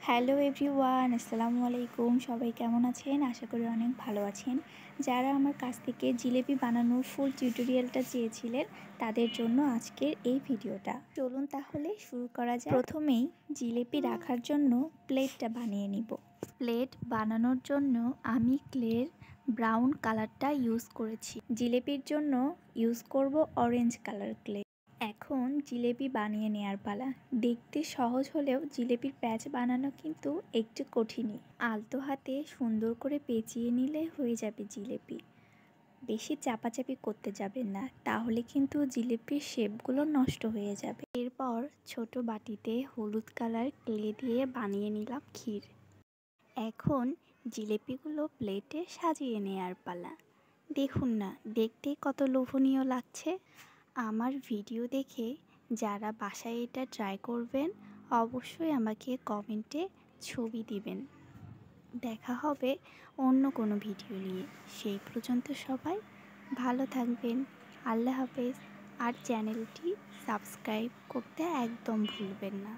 Hello everyone, আসসালামু আলাইকুম। সবাই কেমন আছেন? আশা করি অনেক ভালো আছেন। যারা আমার কাছ থেকে জিলেপি বানানোর ফুল টিউটোরিয়ালটা চেয়েছিলেন, তাদের জন্য আজকের এই ভিডিওটা। চলুন তাহলে শুরু করা যাক। প্রথমেই জিলেপি রাখার জন্য প্লেটটা বানিয়ে নিব। প্লেট বানানোর জন্য আমি ক্লের ব্রাউন কালারটা ইউজ করেছি। জিলেপির জন্য ইউজ করব অরেঞ্জ কালার ক্লে। এখন জিলেপি বানিয়ে নেওয়ার পালা। দেখতে সহজ হলেও জিলেপির প্যাচ বানানো কিন্তু একটু কঠিনই। আলতো হাতে সুন্দর করে পেঁচিয়ে নিলে হয়ে যাবে জিলেপি। বেশি চাপাচাপি করতে যাবেন না, তাহলে কিন্তু জিলেপির শেপগুলো নষ্ট হয়ে যাবে। এরপর ছোট বাটিতে হলুদ কালার ক্লে দিয়ে বানিয়ে নিলাম ক্ষীর। এখন জিলেপিগুলো প্লেটে সাজিয়ে নেওয়ার পালা। দেখুন না, দেখতে কত লোভনীয় লাগছে। আমার ভিডিও দেখে যারা বাসায় এটা ট্রাই করবেন, অবশ্যই আমাকে কমেন্টে ছবি দিবেন। দেখা হবে অন্য কোনো ভিডিও নিয়ে। সেই পর্যন্ত সবাই ভালো থাকবেন। আল্লাহ হাফেজ। আর চ্যানেলটি সাবস্ক্রাইব করতে একদম ভুলবেন না।